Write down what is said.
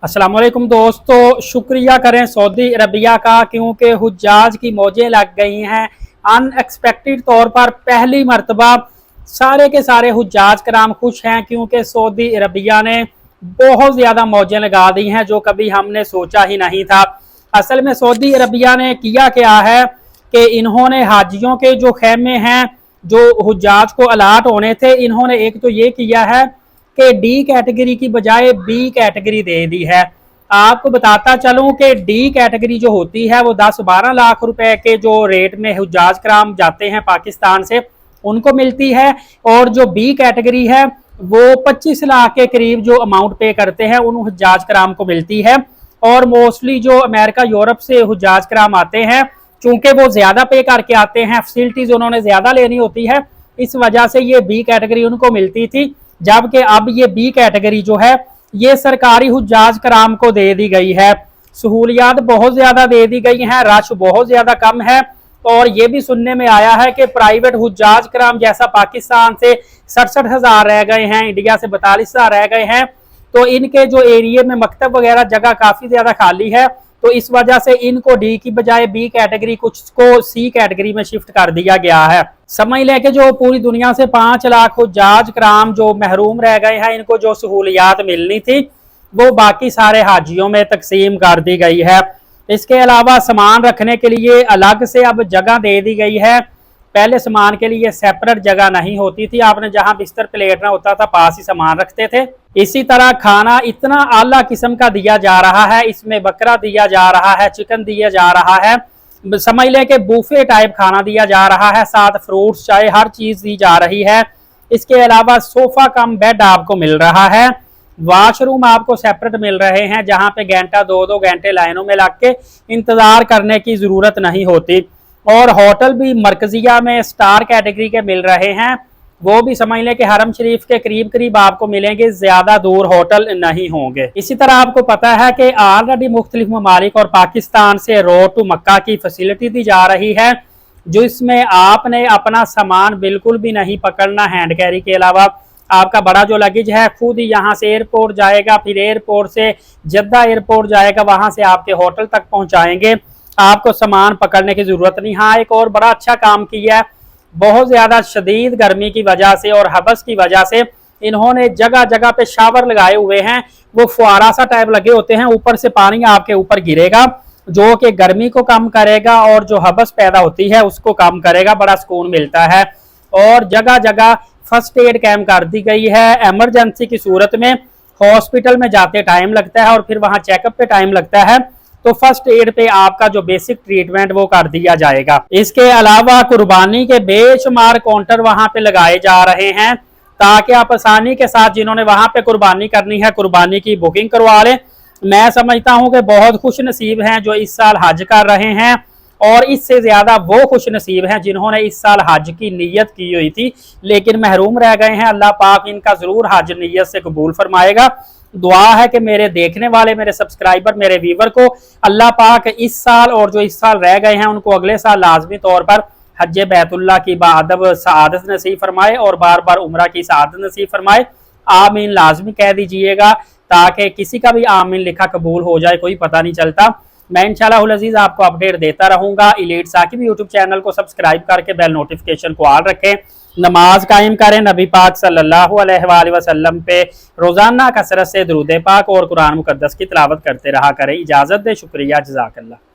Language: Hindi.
अस्सलाम वालेकुम दोस्तों, शुक्रिया करें सऊदी अरबिया का क्योंकि हुज्जाज की मौजें लग गई हैं। अनएक्सपेक्टेड तौर पर पहली मर्तबा सारे के सारे हुज्जाज कराम खुश हैं क्योंकि सऊदी अरबिया ने बहुत ज़्यादा मौजें लगा दी हैं जो कभी हमने सोचा ही नहीं था। असल में सऊदी अरबिया ने किया क्या है कि इन्होंने हाजियों के जो खेमे हैं जो हुज्जाज को अलाट होने थे, इन्होंने एक तो ये किया है कि डी कैटेगरी की बजाय बी कैटेगरी दे दी है। आपको बताता चलूं कि डी कैटेगरी जो होती है वो 10-12 लाख रुपए के जो रेट में हुज्जाज कराम जाते हैं पाकिस्तान से उनको मिलती है, और जो बी कैटेगरी है वो 25 लाख के करीब जो अमाउंट पे करते हैं उन हुज्जाज कराम को मिलती है। और मोस्टली जो अमेरिका यूरोप से हुज्जाज कराम आते हैं, चूंकि वो ज्यादा पे करके आते हैं, फैसिलिटीज उन्होंने ज्यादा लेनी होती है, इस वजह से ये बी कैटेगरी उनको मिलती थी। जबकि अब ये बी कैटेगरी जो है ये सरकारी हुज्जाज कराम को दे दी गई है। सहूलियात बहुत ज्यादा दे दी गई हैं, रश बहुत ज्यादा कम है। और ये भी सुनने में आया है कि प्राइवेट हुज्जाज कराम जैसा पाकिस्तान से 67,000 रह गए हैं, इंडिया से 42,000 रह गए हैं, तो इनके जो एरिया में मकतब वगैरह जगह काफी ज्यादा खाली है, तो इस वजह से इनको डी की बजाय बी कैटेगरी, कुछ को सी कैटेगरी में शिफ्ट कर दिया गया है। समझ लें कि जो पूरी दुनिया से 5 लाख हुज्जाज कराम जो महरूम रह गए हैं, इनको जो सहूलियात मिलनी थी वो बाकी सारे हाजियों में तकसीम कर दी गई है। इसके अलावा सामान रखने के लिए अलग से अब जगह दे दी गई है। पहले सामान के लिए सेपरेट जगह नहीं होती थी, आपने जहां बिस्तर प्लेटना होता था पास ही सामान रखते थे। इसी तरह खाना इतना आला किस्म का दिया जा रहा है, इसमें बकरा दिया जा रहा है, चिकन दिया जा रहा है, समझ लें कि बूफे टाइप खाना दिया जा रहा है, साथ फ्रूट्स चाय हर चीज दी जा रही है। इसके अलावा सोफा कम बेड आपको मिल रहा है, वॉशरूम आपको सेपरेट मिल रहे हैं जहां पे घंटा 2-2 घंटे लाइनों में लग के इंतजार करने की जरूरत नहीं होती। और होटल भी मरकजिया में स्टार कैटेगरी के मिल रहे हैं, वो भी समझ लें कि हरम शरीफ के करीब करीब आपको मिलेंगे, ज्यादा दूर होटल नहीं होंगे। इसी तरह आपको पता है कि ऑलरेडी मुख्तलिफ ममालिक और पाकिस्तान से रोड टू मक्का की फैसिलिटी दी जा रही है, जिसमें आपने अपना सामान बिल्कुल भी नहीं पकड़ना। हैंड कैरी के अलावा आपका बड़ा जो लगेज है खुद ही यहाँ से एयरपोर्ट जाएगा, फिर एयरपोर्ट से जद्दा एयरपोर्ट जाएगा, वहां से आपके होटल तक पहुंचाएंगे, आपको सामान पकड़ने की जरूरत नहीं। हाँ, एक और बड़ा अच्छा काम किया है, बहुत ज्यादा शदीद गर्मी की वजह से और हबस की वजह से इन्होंने जगह जगह पे शावर लगाए हुए हैं, वो फुआरा सा टाइप लगे होते हैं, ऊपर से पानी आपके ऊपर गिरेगा जो कि गर्मी को कम करेगा और जो हबस पैदा होती है उसको कम करेगा, बड़ा सुकून मिलता है। और जगह जगह फर्स्ट एड कैंप कर दी गई है, इमरजेंसी की सूरत में हॉस्पिटल में जाते टाइम लगता है और फिर वहां चेकअप पे टाइम लगता है, तो फर्स्ट एड पे आपका जो बेसिक ट्रीटमेंट वो कर दिया जाएगा। इसके अलावा कुर्बानी के बेशुमार काउंटर वहां पे लगाए जा रहे हैं ताकि आप आसानी के साथ जिन्होंने वहां पे कुर्बानी करनी है कुर्बानी की बुकिंग करवा लें। मैं समझता हूं कि बहुत खुश नसीब हैं जो इस साल हज कर रहे हैं, और इससे ज्यादा वो खुश नसीब हैं जिन्होंने इस साल हज की नीयत की हुई थी लेकिन महरूम रह गए हैं। अल्लाह पाक इनका जरूर हज नीयत से कबूल फरमाएगा। दुआ है कि मेरे देखने वाले, मेरे सब्सक्राइबर, मेरे व्यूवर को अल्लाह पाक इस साल और जो इस साल रह गए हैं उनको अगले साल लाजमी तौर पर हज बैतुल्लाह की बाअदब सआदत नसीब फरमाए और बार बार उम्रा की सआदत नसीब फरमाए। आमीन लाजमी कह दीजिएगा ताकि किसी का भी आमीन लिखा कबूल हो जाए, कोई पता नहीं चलता। मैं इंशाअल्लाह अज़ीज़ आपको अपडेट देता रहूंगा। इलीट साकिब यूट्यूब चैनल को सब्सक्राइब करके बेल नोटिफिकेशन को ऑन रखें, नमाज कायम करें, नबी पाक सल्लल्लाहु अलैहि वसल्लम पे रोजाना कसरत से दुरूद पाक और कुरान मुकद्दस की तिलावत करते रहा करें। इजाजत दे, शुक्रिया, जज़ाकल्लाह।